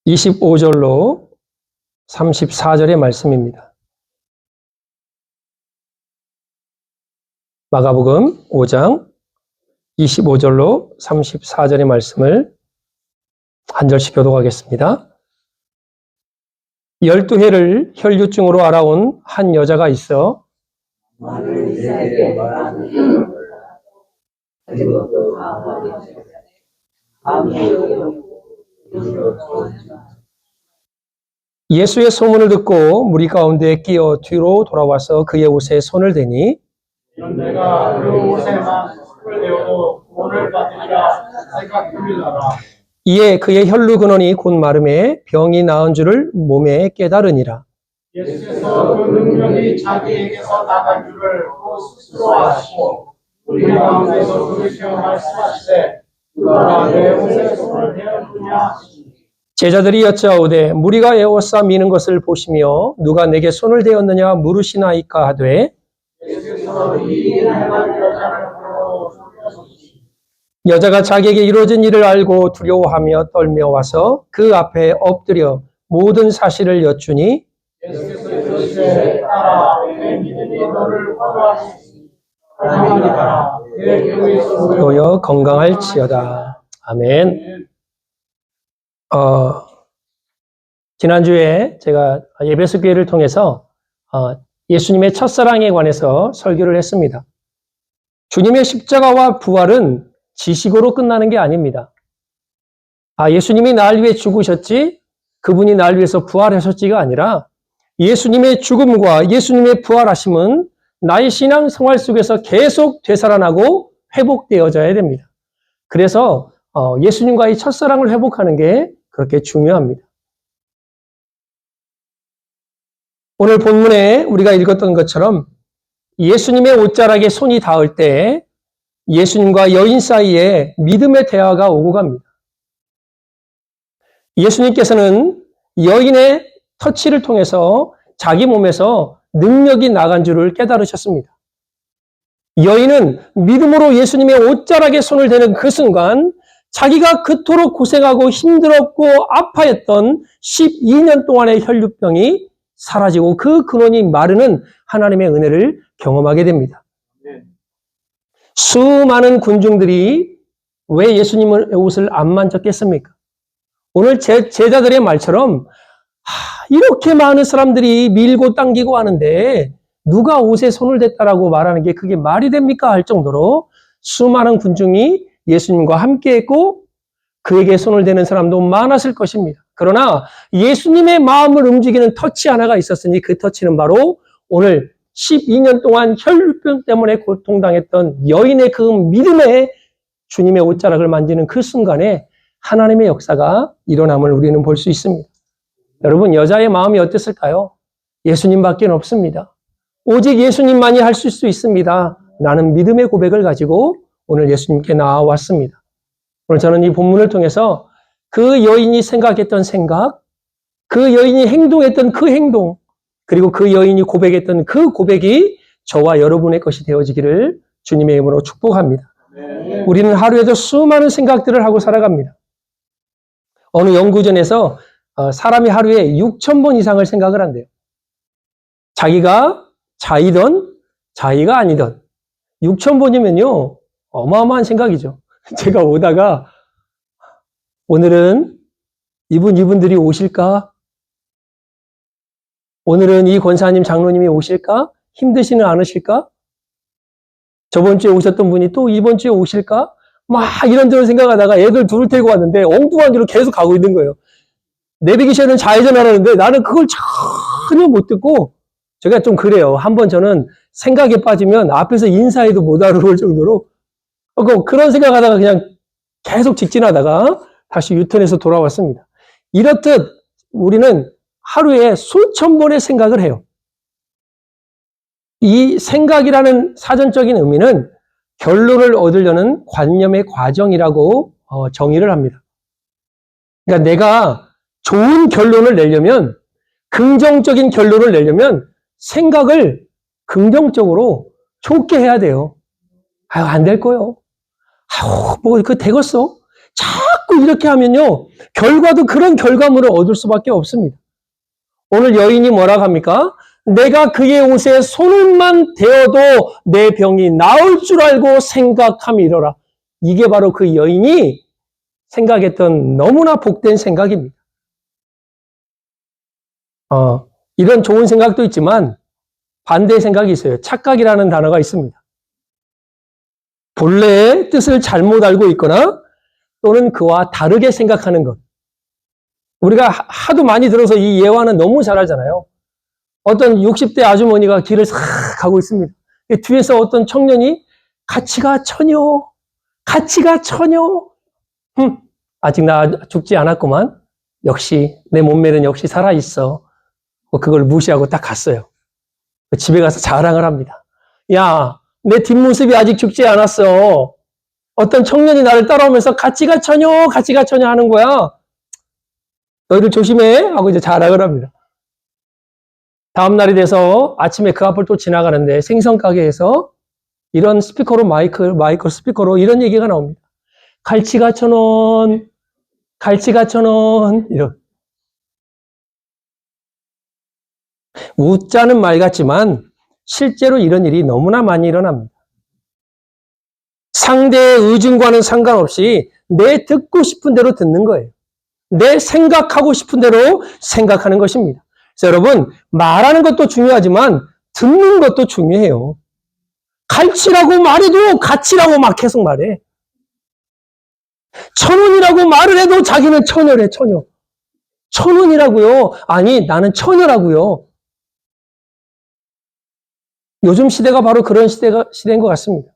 25절로 34절의 말씀입니다. 마가복음 5장 25절로 34절의 말씀을 한 절씩 교독하겠습니다. 12해를 혈류증으로 알아온 한 여자가 있어 예수의 소문을 듣고 무리 가운데 끼어 뒤로 돌아와서 그의 옷에 손을 대니 내가 그 옷에만 손을 대어도 구원을 받으리라 생각합니다. 이에 그의 혈루 근원이 곧 마름에 병이 나은 줄을 몸에 깨달으니라. 예수께서 그 능력이 자기에게서 나간 줄을 또 스스로 아시고 우리 가운데서 그렇게 말씀하시되 누가 내 옷에 손을 대었느냐. 제자들이 여짜오되 무리가 에워싸 미는 것을 보시며 누가 내게 손을 대었느냐 물으시나이까 하되 예수께서 이 일을 행한 여자를 보고 여자가 자기에게 이루어진 일을 알고 두려워하며 떨며 와서 그 앞에 엎드려 모든 사실을 여쭈니 예수께서 이르시되 딸아 내 믿음이 너를 구원하시니 감사합니다. 내 교회에서 놓여 건강할지어다. 아멘. 지난주에 제가 예배소 교회를 통해서 예수님의 첫사랑에 관해서 설교를 했습니다. 주님의 십자가와 부활은 지식으로 끝나는 게 아닙니다. 예수님이 날 위해 죽으셨지, 그분이 날 위해서 부활하셨지가 아니라 예수님의 죽음과 예수님의 부활하심은 나의 신앙 생활 속에서 계속 되살아나고 회복되어져야 됩니다. 그래서 예수님과의 첫사랑을 회복하는 게 그렇게 중요합니다. 오늘 본문에 우리가 읽었던 것처럼 예수님의 옷자락에 손이 닿을 때 예수님과 여인 사이에 믿음의 대화가 오고 갑니다. 예수님께서는 여인의 터치를 통해서 자기 몸에서 능력이 나간 줄을 깨달으셨습니다. 여인은 믿음으로 예수님의 옷자락에 손을 대는 그 순간 자기가 그토록 고생하고 힘들었고 아파했던 12년 동안의 혈류병이 사라지고 그 근원이 마르는 하나님의 은혜를 경험하게 됩니다. 수많은 군중들이 왜 예수님의 옷을 안 만졌겠습니까? 오늘 제자들의 말처럼 이렇게 많은 사람들이 밀고 당기고 하는데 누가 옷에 손을 댔다라고 말하는 게 그게 말이 됩니까? 할 정도로 수많은 군중이 예수님과 함께했고 그에게 손을 대는 사람도 많았을 것입니다. 그러나 예수님의 마음을 움직이는 터치 하나가 있었으니 그 터치는 바로 오늘 12년 동안 혈류병 때문에 고통당했던 여인의 그 믿음에 주님의 옷자락을 만지는 그 순간에 하나님의 역사가 일어남을 우리는 볼 수 있습니다. 여러분, 여자의 마음이 어땠을까요? 예수님밖에 없습니다. 오직 예수님만이 할 수 있습니다. 나는 믿음의 고백을 가지고 오늘 예수님께 나와왔습니다. 오늘 저는 이 본문을 통해서 그 여인이 생각했던 생각, 그 여인이 행동했던 그 행동, 그리고 그 여인이 고백했던 그 고백이 저와 여러분의 것이 되어지기를 주님의 이름으로 축복합니다. 우리는 하루에도 수많은 생각들을 하고 살아갑니다. 어느 연구전에서 사람이 하루에 6,000번 이상을 생각을 한대요. 자기가 자이던 자이가 아니던 6,000번이면요 어마어마한 생각이죠. 제가 오다가 오늘은 이분들이 오실까? 오늘은 이 권사님 장로님이 오실까? 힘드시는 않으실까? 저번 주에 오셨던 분이 또 이번 주에 오실까? 막 이런저런 생각하다가 애들 둘을 데리고 왔는데 엉뚱한 길로 계속 가고 있는 거예요. 내비게이션은 좌회전하라는데 나는 그걸 전혀 못 듣고 제가 좀 그래요. 한번 저는 생각에 빠지면 앞에서 인사해도 못 알아볼 정도로 그런 생각하다가 그냥 계속 직진하다가 다시 유턴해서 돌아왔습니다. 이렇듯 우리는 하루에 수천 번의 생각을 해요. 이 생각이라는 사전적인 의미는 결론을 얻으려는 관념의 과정이라고 정의를 합니다. 그러니까 내가 좋은 결론을 내려면, 긍정적인 결론을 내려면 생각을 긍정적으로 좋게 해야 돼요. 안 될 거요. 그거 되겠어? 자꾸 이렇게 하면요, 결과도 그런 결과물을 얻을 수밖에 없습니다. 오늘 여인이 뭐라고 합니까? 내가 그의 옷에 손을만 대어도 내 병이 나을 줄 알고 생각함이로라. 이게 바로 그 여인이 생각했던 너무나 복된 생각입니다. 이런 좋은 생각도 있지만 반대의 생각이 있어요. 착각이라는 단어가 있습니다. 본래의 뜻을 잘못 알고 있거나 또는 그와 다르게 생각하는 것. 우리가 하도 많이 들어서 이 예화는 너무 잘 알잖아요. 어떤 60대 아주머니가 길을 싹 가고 있습니다. 뒤에서 어떤 청년이 같이 가 처녀, 같이 가 처녀. 아직 나 죽지 않았구만. 역시 내 몸매는 역시 살아있어. 그걸 무시하고 딱 갔어요. 집에 가서 자랑을 합니다. 야, 내 뒷모습이 아직 죽지 않았어. 어떤 청년이 나를 따라오면서 같이 가 처녀, 같이 가 처녀 하는 거야. 너희들 조심해 하고 이제 자랑을 합니다. 다음 날이 돼서 아침에 그 앞을 또 지나가는데 생선 가게에서 이런 스피커로 마이크 스피커로 이런 얘기가 나옵니다. 갈치가 1,000원, 갈치가 1,000원, 이런. 웃자는 말 같지만 실제로 이런 일이 너무나 많이 일어납니다. 상대의 의중과는 상관없이 내 듣고 싶은 대로 듣는 거예요. 내 생각하고 싶은 대로 생각하는 것입니다. 그래서 여러분, 말하는 것도 중요하지만 듣는 것도 중요해요. 갈치라고 말해도 가치라고 막 계속 말해. 1,000원이라고 말을 해도 자기는 처녀래, 처녀. 1,000원이라고요? 아니, 나는 처녀라고요. 요즘 시대가 바로 그런 시대인 것 같습니다.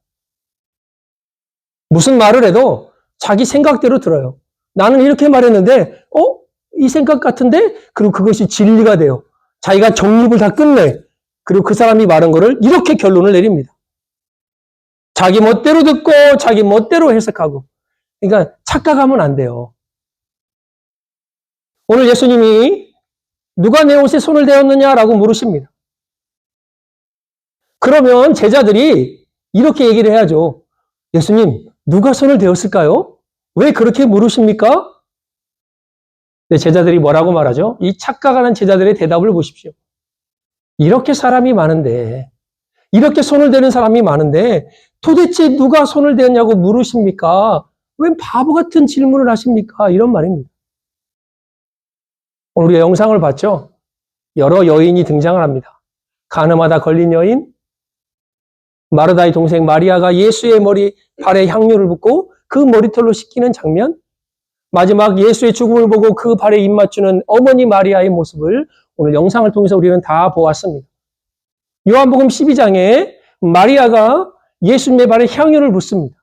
무슨 말을 해도 자기 생각대로 들어요. 나는 이렇게 말했는데, 이 생각 같은데? 그리고 그것이 진리가 돼요. 자기가 정립을 다 끝내. 그리고 그 사람이 말한 거를 이렇게 결론을 내립니다. 자기 멋대로 듣고, 자기 멋대로 해석하고. 그러니까 착각하면 안 돼요. 오늘 예수님이 누가 내 옷에 손을 대었느냐라고 물으십니다. 그러면 제자들이 이렇게 얘기를 해야죠. 예수님, 누가 손을 대었을까요? 왜 그렇게 물으십니까? 네, 제자들이 뭐라고 말하죠? 이 착각하는 제자들의 대답을 보십시오. 이렇게 사람이 많은데, 이렇게 손을 대는 사람이 많은데 도대체 누가 손을 대었냐고 물으십니까? 왜 바보 같은 질문을 하십니까? 이런 말입니다. 오늘 우리가 영상을 봤죠? 여러 여인이 등장을 합니다. 간음하다 걸린 여인, 마르다의 동생 마리아가 예수의 발에 향유를 붓고 그 머리털로 씻기는 장면, 마지막 예수의 죽음을 보고 그 발에 입 맞추는 어머니 마리아의 모습을 오늘 영상을 통해서 우리는 다 보았습니다. 요한복음 12장에 마리아가 예수님의 발에 향유를 붓습니다.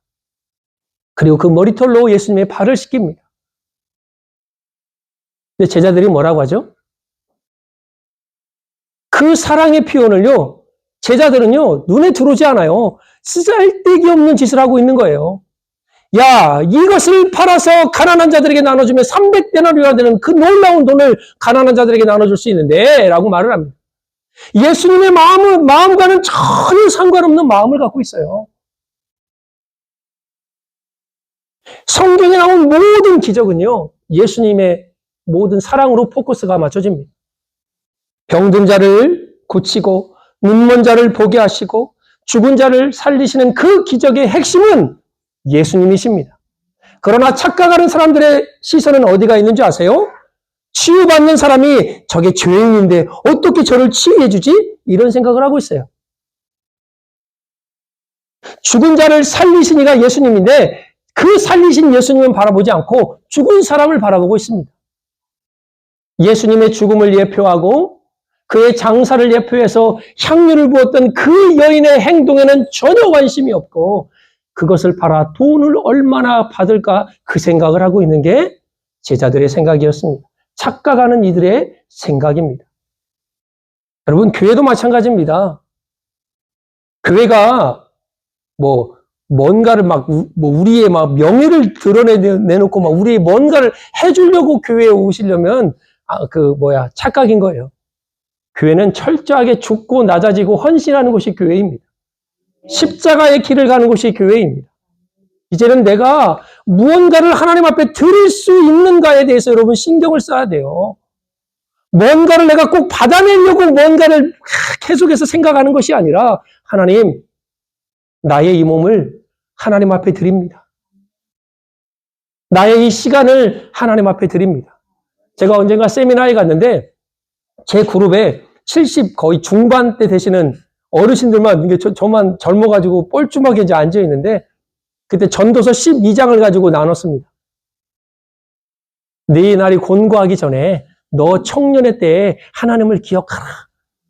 그리고 그 머리털로 예수님의 발을 씻깁니다. 근데 제자들이 뭐라고 하죠? 그 사랑의 표현을요, 제자들은요, 눈에 들어오지 않아요. 쓰잘데기 없는 짓을 하고 있는 거예요. 야, 이것을 팔아서 가난한 자들에게 나눠주면 300데나리온이나 되는 그 놀라운 돈을 가난한 자들에게 나눠줄 수 있는데 라고 말을 합니다. 예수님의 마음과는 전혀 상관없는 마음을 갖고 있어요. 성경에 나온 모든 기적은요, 예수님의 모든 사랑으로 포커스가 맞춰집니다. 병든 자를 고치고, 눈먼 자를 보게 하시고, 죽은 자를 살리시는 그 기적의 핵심은 예수님이십니다. 그러나 착각하는 사람들의 시선은 어디가 있는지 아세요? 치유받는 사람이 저게 죄인인데 어떻게 저를 치유해 주지? 이런 생각을 하고 있어요. 죽은 자를 살리신 이가 예수님인데 그 살리신 예수님은 바라보지 않고 죽은 사람을 바라보고 있습니다. 예수님의 죽음을 예표하고 그의 장사를 예표해서 향유를 부었던 그 여인의 행동에는 전혀 관심이 없고 그것을 팔아 돈을 얼마나 받을까 그 생각을 하고 있는 게 제자들의 생각이었습니다. 착각하는 이들의 생각입니다. 여러분, 교회도 마찬가지입니다. 교회가 뭔가를 우리의 명예를 드러내놓고 우리의 뭔가를 해주려고 교회에 오시려면 착각인 거예요. 교회는 철저하게 죽고 낮아지고 헌신하는 곳이 교회입니다. 십자가의 길을 가는 곳이 교회입니다. 이제는 내가 무언가를 하나님 앞에 드릴 수 있는가에 대해서 여러분 신경을 써야 돼요. 뭔가를 내가 꼭 받아내려고 뭔가를 계속해서 생각하는 것이 아니라 하나님, 나의 이 몸을 하나님 앞에 드립니다. 나의 이 시간을 하나님 앞에 드립니다. 제가 언젠가 세미나에 갔는데 제 그룹에 70 거의 중반 때 되시는 어르신들만, 이게 저만 젊어가지고 뻘쭘하게 이제 앉아있는데 그때 전도서 12장을 가지고 나눴습니다. 네 날이 곤고하기 전에 너 청년의 때에 하나님을 기억하라.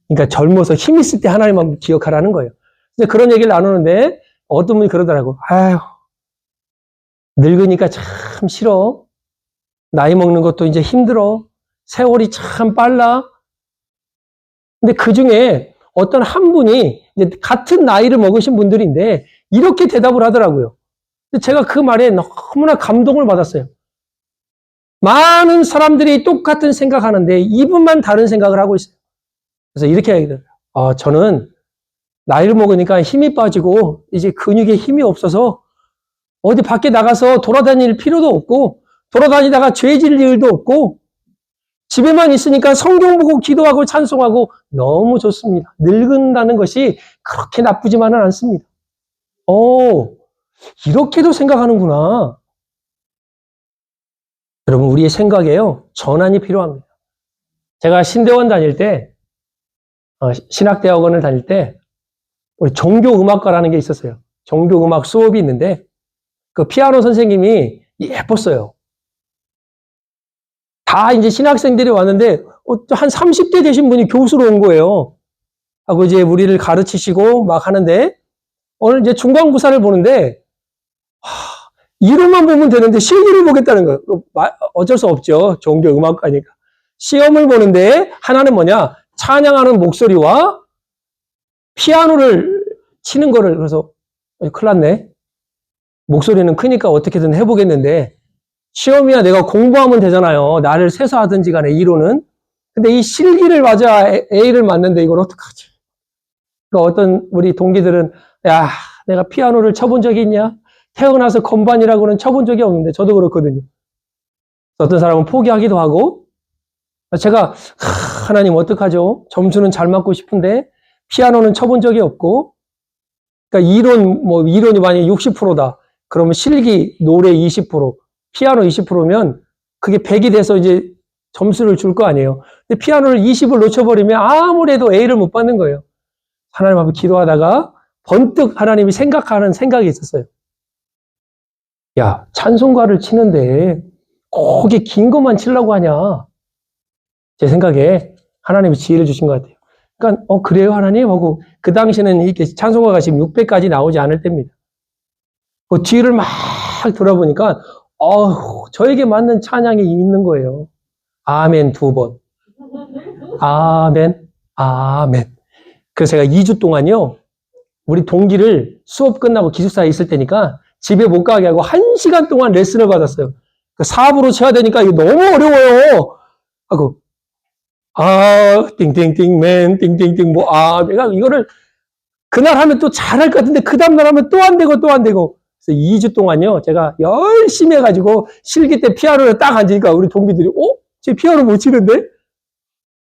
그러니까 젊어서 힘 있을 때 하나님만 기억하라는 거예요. 이제 그런 얘기를 나누는데 어떤 분이 그러더라고. 아유, 늙으니까 참 싫어. 나이 먹는 것도 이제 힘들어. 세월이 참 빨라. 근데 그 중에 어떤 한 분이 이제 같은 나이를 먹으신 분들인데 이렇게 대답을 하더라고요. 제가 그 말에 너무나 감동을 받았어요. 많은 사람들이 똑같은 생각하는데 이분만 다른 생각을 하고 있어요. 그래서 이렇게 얘기해요. 저는 나이를 먹으니까 힘이 빠지고 이제 근육에 힘이 없어서 어디 밖에 나가서 돌아다닐 필요도 없고 돌아다니다가 죄 질 일도 없고 집에만 있으니까 성경 보고 기도하고 찬송하고 너무 좋습니다. 늙은다는 것이 그렇게 나쁘지만은 않습니다. 이렇게도 생각하는구나. 여러분, 우리의 생각에요, 전환이 필요합니다. 제가 신대원 다닐 때, 신학대학원을 다닐 때, 우리 종교음악과라는 게 있었어요. 종교음악 수업이 있는데, 그 피아노 선생님이 예뻤어요. 다 이제 신학생들이 왔는데, 한 30대 되신 분이 교수로 온 거예요. 하고 이제 우리를 가르치시고 막 하는데, 오늘 이제 중간고사를 보는데, 이론만 보면 되는데 실기를 보겠다는 거예요. 어쩔 수 없죠. 종교음악과니까. 시험을 보는데 하나는 뭐냐? 찬양하는 목소리와 피아노를 치는 거를, 그래서 큰일 났네. 목소리는 크니까 어떻게든 해보겠는데 시험이야 내가 공부하면 되잖아요. 나를 세서 하든지 간에 이론은. 근데 이 실기를 맞아 A를 맞는데 이걸 어떡하지? 그러니까 어떤 우리 동기들은 야, 내가 피아노를 쳐본 적이 있냐? 태어나서 건반이라고는 쳐본 적이 없는데 저도 그렇거든요. 어떤 사람은 포기하기도 하고 제가 하나님 어떡하죠? 점수는 잘 맞고 싶은데 피아노는 쳐본 적이 없고 그러니까 이론이 만약에 60%다. 그러면 실기, 노래 20%, 피아노 20%면 그게 100이 돼서 이제 점수를 줄 거 아니에요. 근데 피아노를 20을 놓쳐버리면 아무래도 A를 못 받는 거예요. 하나님 앞에 기도하다가 번뜩 하나님이 생각하는 생각이 있었어요. 야, 찬송가를 치는데 꼭 이게 긴 것만 치려고 하냐. 제 생각에 하나님이 지혜를 주신 것 같아요. 그러니까 그래요 하나님? 하고 그 당시에는 이렇게 찬송가가 지금 600까지 나오지 않을 때입니다. 그 뒤를 막 돌아보니까 저에게 맞는 찬양이 있는 거예요. 아멘 2번. 아멘, 아멘. 그래서 제가 2주 동안요, 우리 동기를 수업 끝나고 기숙사에 있을 때니까 집에 못 가게 하고 1시간 동안 레슨을 받았어요. 사업으로 쳐야 되니까 이거 너무 어려워요. 하고, 띵띵띵, 맨, 띵띵띵, 내가 이거를 그날 하면 또 잘할 것 같은데 그 다음날 하면 또 안 되고 또 안 되고. 그래서 2주 동안요, 제가 열심히 해가지고 실기 때 피아노에 딱 앉으니까 우리 동기들이, 쟤 피아노 못 치는데?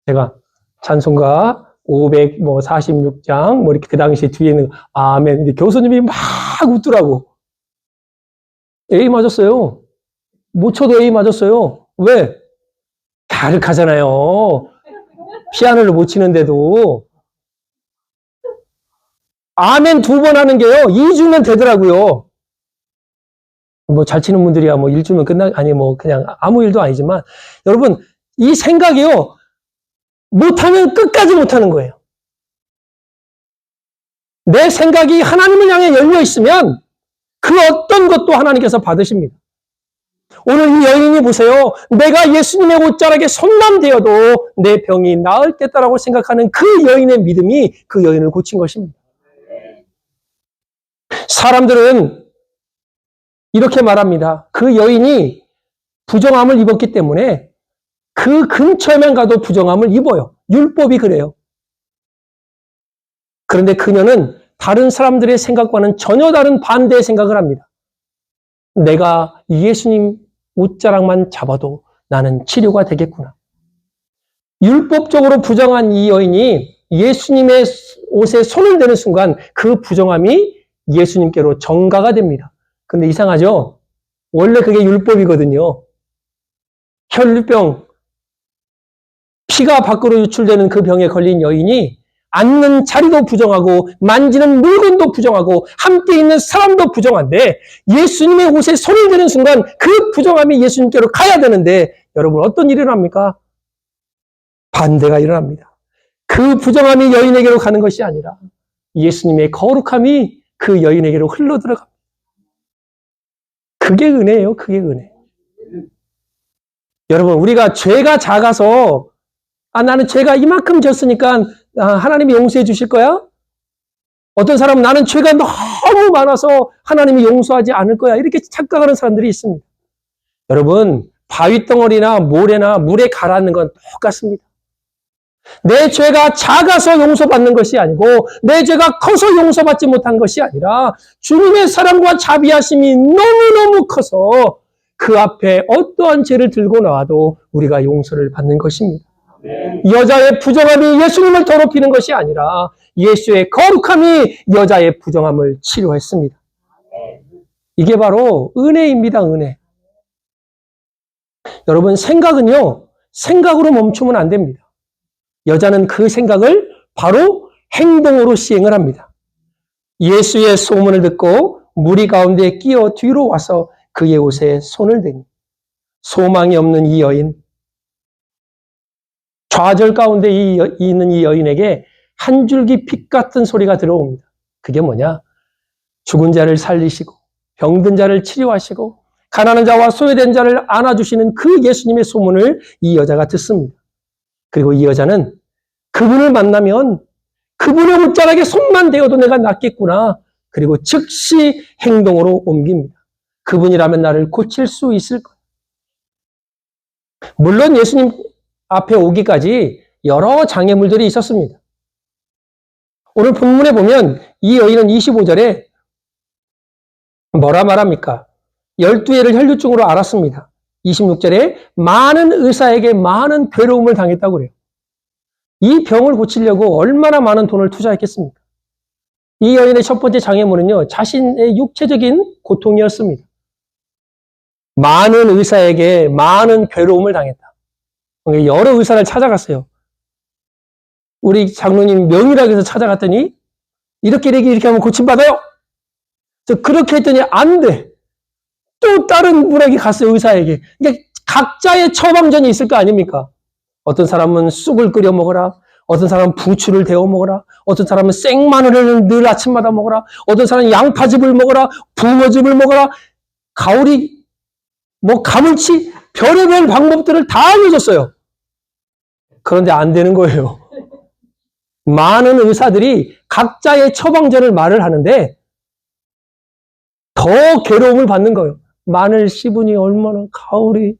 제가 찬송가 546장, 이렇게 그 당시에 뒤에 있는 아멘. 근데 교수님이 막 웃더라고. A 맞았어요. 못 쳐도 A 맞았어요. 왜? 가득하잖아요. 피아노를 못 치는데도. 아멘 2번 하는 게요, 2주면 되더라고요. 잘 치는 분들이야 1주면 그냥 아무 일도 아니지만, 여러분, 이 생각이요, 못하면 끝까지 못하는 거예요. 내 생각이 하나님을 향해 열려 있으면 그 어떤 것도 하나님께서 받으십니다. 오늘 이 여인이 보세요. 내가 예수님의 옷자락에 손만 대어도 내 병이 나을겠다라고 생각하는 그 여인의 믿음이 그 여인을 고친 것입니다. 사람들은 이렇게 말합니다. 그 여인이 부정함을 입었기 때문에 그 근처에만 가도 부정함을 입어요. 율법이 그래요. 그런데 그녀는 다른 사람들의 생각과는 전혀 다른 반대의 생각을 합니다. 내가 예수님 옷자락만 잡아도 나는 치료가 되겠구나. 율법적으로 부정한 이 여인이 예수님의 옷에 손을 대는 순간 그 부정함이 예수님께로 전가가 됩니다. 근데 이상하죠? 원래 그게 율법이거든요. 혈루병, 피가 밖으로 유출되는 그 병에 걸린 여인이 앉는 자리도 부정하고 만지는 물건도 부정하고 함께 있는 사람도 부정한데 예수님의 옷에 손을 대는 순간 그 부정함이 예수님께로 가야 되는데 여러분 어떤 일이 일어납니까? 반대가 일어납니다. 그 부정함이 여인에게로 가는 것이 아니라 예수님의 거룩함이 그 여인에게로 흘러 들어갑니다. 그게 은혜예요. 그게 은혜. 여러분 우리가 죄가 작아서 나는 죄가 이만큼 졌으니까 하나님이 용서해 주실 거야? 어떤 사람은 나는 죄가 너무 많아서 하나님이 용서하지 않을 거야. 이렇게 착각하는 사람들이 있습니다. 여러분 바위덩어리나 모래나 물에 가라앉는 건 똑같습니다. 내 죄가 작아서 용서받는 것이 아니고 내 죄가 커서 용서받지 못한 것이 아니라 주님의 사랑과 자비하심이 너무너무 커서 그 앞에 어떠한 죄를 들고 나와도 우리가 용서를 받는 것입니다. 여자의 부정함이 예수님을 더럽히는 것이 아니라 예수의 거룩함이 여자의 부정함을 치료했습니다. 이게 바로 은혜입니다. 은혜. 여러분 생각은요. 생각으로 멈추면 안 됩니다. 여자는 그 생각을 바로 행동으로 시행을 합니다. 예수의 소문을 듣고 무리 가운데 끼어 뒤로 와서 그의 옷에 손을 대니 소망이 없는 이 여인, 좌절 가운데 있는 이 여인에게 한 줄기 빛 같은 소리가 들어옵니다. 그게 뭐냐? 죽은 자를 살리시고 병든 자를 치료하시고 가난한 자와 소외된 자를 안아주시는 그 예수님의 소문을 이 여자가 듣습니다. 그리고 이 여자는 그분을 만나면 그분의 옷자락에 손만 대어도 내가 낫겠구나. 그리고 즉시 행동으로 옮깁니다. 그분이라면 나를 고칠 수 있을 거예요. 물론 예수님 앞에 오기까지 여러 장애물들이 있었습니다. 오늘 본문에 보면 이 여인은 25절에 뭐라 말합니까? 12회를 혈류증으로 앓았습니다. 26절에 많은 의사에게 많은 괴로움을 당했다고 그래요. 이 병을 고치려고 얼마나 많은 돈을 투자했겠습니까? 이 여인의 첫 번째 장애물은요, 자신의 육체적인 고통이었습니다. 많은 의사에게 많은 괴로움을 당했다. 여러 의사를 찾아갔어요. 우리 장로님 명의라고 해서 찾아갔더니 이렇게 하면 고침받아요. 그렇게 했더니 안 돼. 또 다른 분에게 갔어요. 의사에게. 그러니까 각자의 처방전이 있을 거 아닙니까? 어떤 사람은 쑥을 끓여 먹어라. 어떤 사람은 부추를 데워 먹어라. 어떤 사람은 생마늘을 늘 아침마다 먹어라. 어떤 사람은 양파즙을 먹어라. 붕어즙을 먹어라. 가오리, 가물치, 별의별 방법들을 다 알려줬어요. 그런데 안 되는 거예요. 많은 의사들이 각자의 처방전을 말을 하는데 더 괴로움을 받는 거예요. 마늘 씹으니 얼마나 가오리,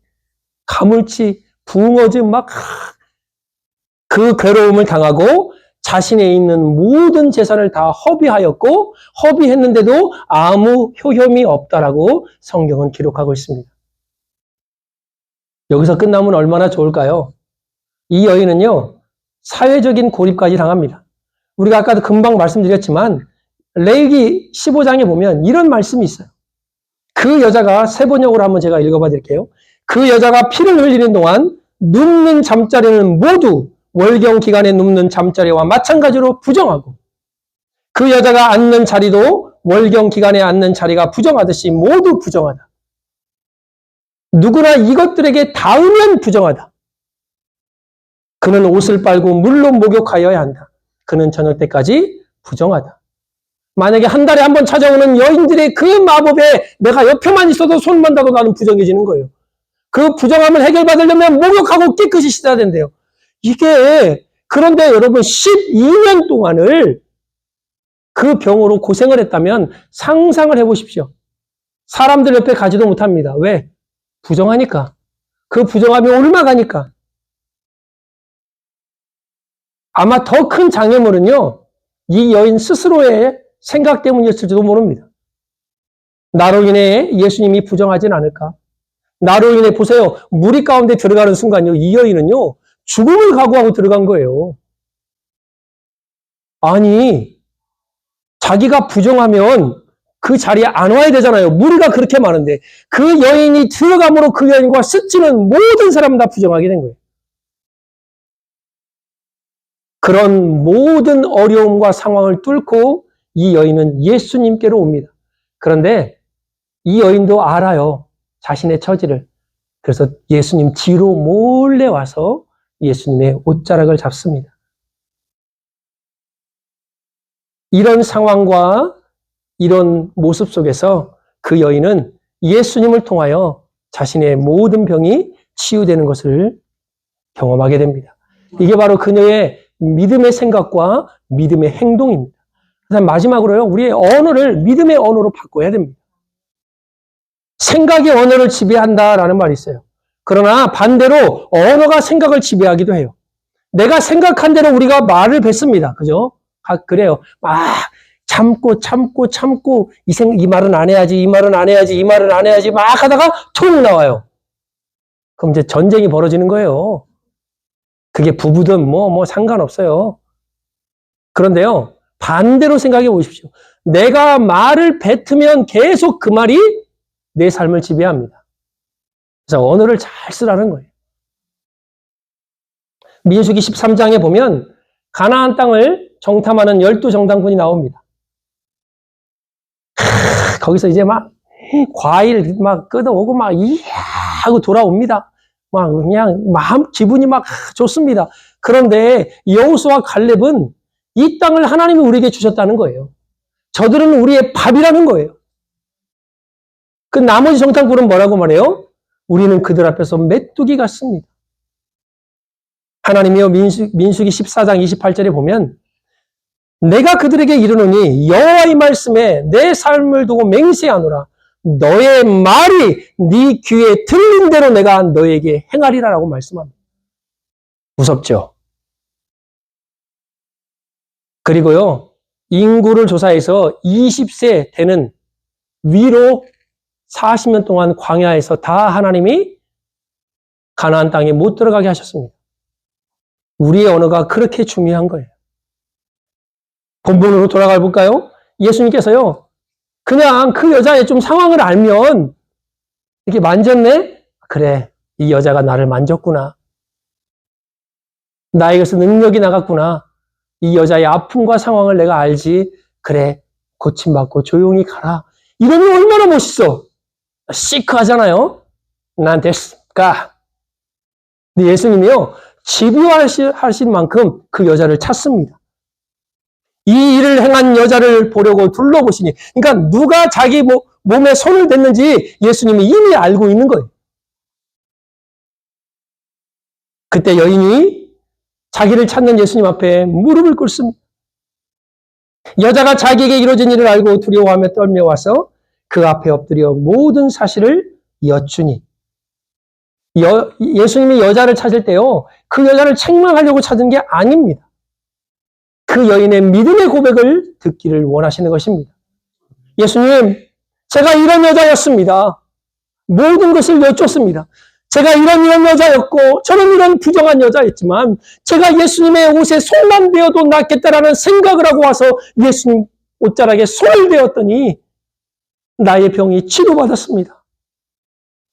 가물치, 붕어즙 그 괴로움을 당하고 자신에 있는 모든 재산을 다 허비하였고 허비했는데도 아무 효험이 없다라고 성경은 기록하고 있습니다. 여기서 끝나면 얼마나 좋을까요? 이 여인은요, 사회적인 고립까지 당합니다. 우리가 아까도 금방 말씀드렸지만 레위기 15장에 보면 이런 말씀이 있어요. 그 여자가 세 번역으로 한번 제가 읽어봐 드릴게요. 그 여자가 피를 흘리는 동안 눕는 잠자리는 모두 월경 기간에 눕는 잠자리와 마찬가지로 부정하고 그 여자가 앉는 자리도 월경 기간에 앉는 자리가 부정하듯이 모두 부정하다. 누구나 이것들에게 닿으면 부정하다. 그는 옷을 빨고 물로 목욕하여야 한다. 그는 저녁 때까지 부정하다. 만약에 한 달에 한 번 찾아오는 여인들의 그 마법에 내가 옆에만 있어도 손만 닿아도 나는 부정해지는 거예요. 그 부정함을 해결받으려면 목욕하고 깨끗이 씻어야 된대요. 그런데 여러분 12년 동안을 그 병으로 고생을 했다면 상상을 해보십시오. 사람들 옆에 가지도 못합니다. 왜? 부정하니까. 그 부정함이 옮아가니까. 아마 더 큰 장애물은요, 이 여인 스스로의 생각 때문이었을지도 모릅니다. 나로 인해 예수님이 부정하진 않을까? 나로 인해 보세요. 무리 가운데 들어가는 순간요. 이 여인은요. 죽음을 각오하고 들어간 거예요. 아니, 자기가 부정하면 그 자리에 안 와야 되잖아요. 무리가 그렇게 많은데. 그 여인이 들어감으로 그 여인과 스치는 모든 사람은 다 부정하게 된 거예요. 그런 모든 어려움과 상황을 뚫고 이 여인은 예수님께로 옵니다. 그런데 이 여인도 알아요. 자신의 처지를. 그래서 예수님 뒤로 몰래 와서 예수님의 옷자락을 잡습니다. 이런 상황과 이런 모습 속에서 그 여인은 예수님을 통하여 자신의 모든 병이 치유되는 것을 경험하게 됩니다. 이게 바로 그녀의 믿음의 생각과 믿음의 행동입니다. 그다음 마지막으로요, 우리의 언어를 믿음의 언어로 바꿔야 됩니다. 생각이 언어를 지배한다라는 말이 있어요. 그러나 반대로 언어가 생각을 지배하기도 해요. 내가 생각한 대로 우리가 말을 뱉습니다. 그죠? 그래요. 참고 이 말은 안 해야지, 이 말은 안 해야지, 이 말은 안 해야지 막 하다가 툭 나와요. 그럼 이제 전쟁이 벌어지는 거예요. 그게 부부든 뭐 상관없어요. 그런데요, 반대로 생각해 보십시오. 내가 말을 뱉으면 계속 그 말이 내 삶을 지배합니다. 그래서 언어를 잘 쓰라는 거예요. 민수기 13장에 보면 가나안 땅을 정탐하는 12정탐꾼이 나옵니다. 거기서 이제 막 과일 막 끄덕오고 막 이야 하고 돌아옵니다. 막 그냥 기분이 막 좋습니다. 그런데 여호수아와 갈렙은 이 땅을 하나님이 우리에게 주셨다는 거예요. 저들은 우리의 밥이라는 거예요. 그 나머지 정탐꾼은 뭐라고 말해요? 우리는 그들 앞에서 메뚜기 같습니다. 하나님이요, 민수기 14장 28절에 보면 내가 그들에게 이르노니 여호와의 말씀에 내 삶을 두고 맹세하노라. 너의 말이 네 귀에 들린 대로 내가 너에게 행하리라라고 말씀합니다. 무섭죠? 그리고요, 인구를 조사해서 20세 되는 위로 40년 동안 광야에서 다 하나님이 가나안 땅에 못 들어가게 하셨습니다. 우리의 언어가 그렇게 중요한 거예요. 본문으로 돌아가 볼까요? 예수님께서요, 그냥 그 여자의 좀 상황을 알면 이렇게 만졌네? 그래, 이 여자가 나를 만졌구나. 나에게서 능력이 나갔구나. 이 여자의 아픔과 상황을 내가 알지. 그래, 고침받고 조용히 가라. 이러면 얼마나 멋있어. 시크하잖아요. 난 됐을까? 근데 예수님이요, 집요하신 만큼 그 여자를 찾습니다. 이 일을 행한 여자를 보려고 둘러보시니, 그러니까 누가 자기 몸에 손을 댔는지 예수님이 이미 알고 있는 거예요. 그때 여인이 자기를 찾는 예수님 앞에 무릎을 꿇습니다. 여자가 자기에게 이루어진 일을 알고 두려워하며 떨며 와서 그 앞에 엎드려 모든 사실을 여쭈니, 예수님이 여자를 찾을 때요, 그 여자를 책망하려고 찾은 게 아닙니다. 그 여인의 믿음의 고백을 듣기를 원하시는 것입니다. 예수님, 제가 이런 여자였습니다. 모든 것을 여쭙습니다. 제가 이런 여자였고 저는 이런 부정한 여자였지만 제가 예수님의 옷에 손만 대어도 낫겠다라는 생각을 하고 와서 예수님 옷자락에 손을 대었더니 나의 병이 치료받았습니다.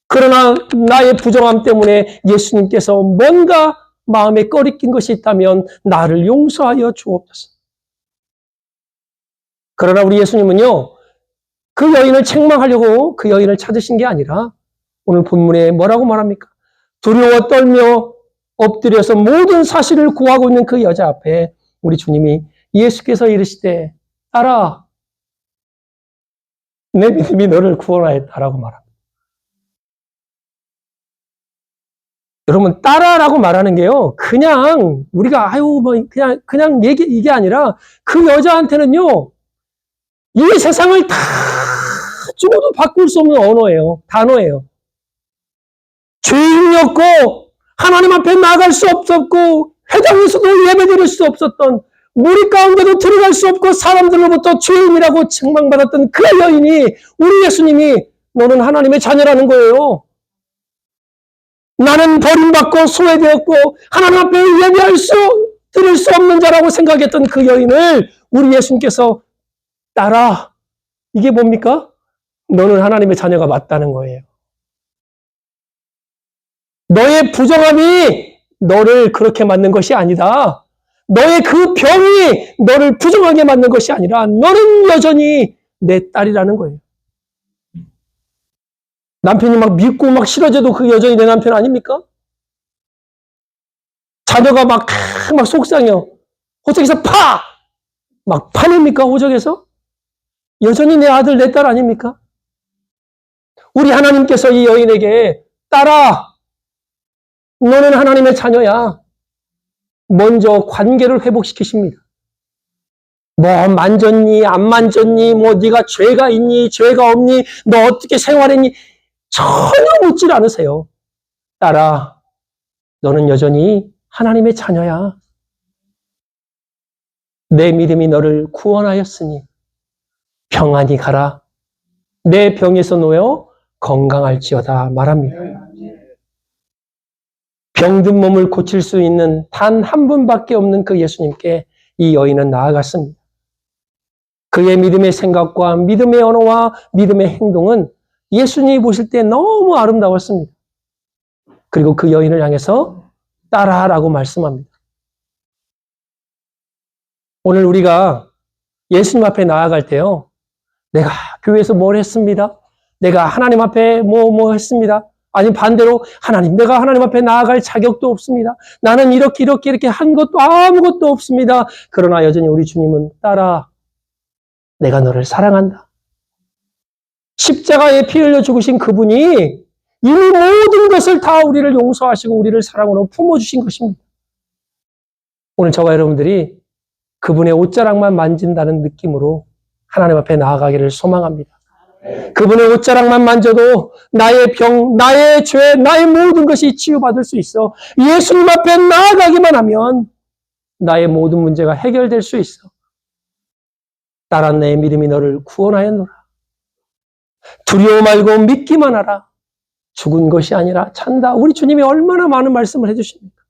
그러나 나의 부정함 때문에 예수님께서 뭔가 마음에 꺼리낀 것이 있다면 나를 용서하여 주옵소서. 그러나 우리 예수님은요, 그 여인을 책망하려고 그 여인을 찾으신 게 아니라 오늘 본문에 뭐라고 말합니까? 두려워 떨며 엎드려서 모든 사실을 구하고 있는 그 여자 앞에 우리 주님이 예수께서 이르시되 따라 내 믿음이 너를 구원하였다라고 말합니다. 여러분, 따라라고 말하는 게요, 그냥 우리가 그냥 이게 아니라 그 여자한테는요, 이 세상을 다 주고도 바꿀 수 없는 언어예요. 단어예요. 죄인이었고 하나님 앞에 나갈 수 없었고 회당에서도 예배드릴 수 없었던 무리 가운데도 들어갈 수 없고 사람들로부터 죄인이라고 책망받았던 그 여인이 우리 예수님이 너는 하나님의 자녀라는 거예요. 나는 버림받고 소외되었고 하나님 앞에 드릴 수 없는 자라고 생각했던 그 여인을 우리 예수님께서 따라. 이게 뭡니까? 너는 하나님의 자녀가 맞다는 거예요. 너의 부정함이 너를 그렇게 만든 것이 아니다. 너의 그 병이 너를 부정하게 만든 것이 아니라 너는 여전히 내 딸이라는 거예요. 남편이 막 믿고 막 싫어져도 그 여전히 내 남편 아닙니까? 자녀가 막 속상해요. 호적에서 막 파냅니까? 호적에서? 여전히 내 아들, 내 딸 아닙니까? 우리 하나님께서 이 여인에게 딸아, 너는 하나님의 자녀야. 먼저 관계를 회복시키십니다. 뭐 만졌니, 안 만졌니, 뭐 네가 죄가 있니, 죄가 없니, 너 어떻게 생활했니? 전혀 묻질 않으세요. 딸아, 너는 여전히 하나님의 자녀야. 내 믿음이 너를 구원하였으니 평안히 가라. 내 병에서 놓여 건강할지어다 말합니다. 병든 몸을 고칠 수 있는 단 한 분밖에 없는 그 예수님께 이 여인은 나아갔습니다. 그의 믿음의 생각과 믿음의 언어와 믿음의 행동은 예수님이 보실 때 너무 아름다웠습니다. 그리고 그 여인을 향해서 따라라고 말씀합니다. 오늘 우리가 예수님 앞에 나아갈 때요, 내가 교회에서 뭘 했습니다. 내가 하나님 앞에 뭐 했습니다. 아니 반대로 하나님, 내가 하나님 앞에 나아갈 자격도 없습니다. 나는 이렇게 한 것도 아무것도 없습니다. 그러나 여전히 우리 주님은 따라, 내가 너를 사랑한다. 십자가에 피 흘려 죽으신 그분이 이미 모든 것을 다 우리를 용서하시고 우리를 사랑으로 품어주신 것입니다. 오늘 저와 여러분들이 그분의 옷자락만 만진다는 느낌으로 하나님 앞에 나아가기를 소망합니다. 그분의 옷자락만 만져도 나의 병, 나의 죄, 나의 모든 것이 치유받을 수 있어. 예수님 앞에 나아가기만 하면 나의 모든 문제가 해결될 수 있어. 딸아, 내 믿음이 너를 구원하였노라. 두려워 말고 믿기만 하라. 죽은 것이 아니라 찬다. 우리 주님이 얼마나 많은 말씀을 해주십니까?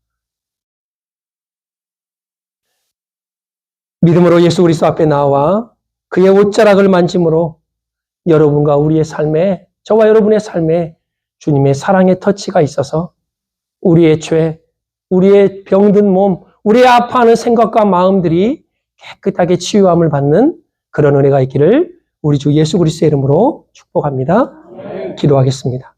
믿음으로 예수 그리스도 앞에 나와 그의 옷자락을 만짐으로 여러분과 우리의 삶에, 저와 여러분의 삶에 주님의 사랑의 터치가 있어서 우리의 죄, 우리의 병든 몸, 우리의 아파하는 생각과 마음들이 깨끗하게 치유함을 받는 그런 은혜가 있기를 우리 주 예수 그리스도의 이름으로 축복합니다. 기도하겠습니다.